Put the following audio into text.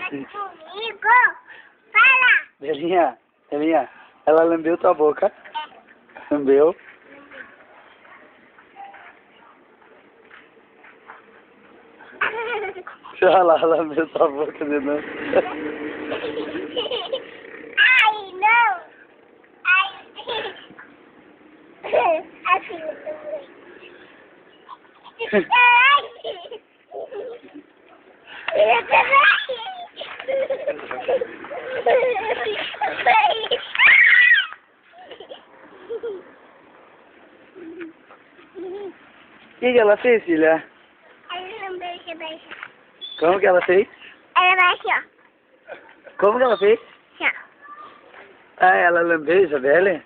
Comigo. Fala. Belinha, Belinha, ela lambeu tua boca. Lambeu. Olha lá, lambeu tua boca de novo. Ai, não. Ai. Assim, eu também. Eu O que ela fez, filha? ela não beija, beija. Como que ela fez? Ela vai aqui, ó. Como que ela fez? Aqui, ó. Ah, ela lambeu, Isabelle?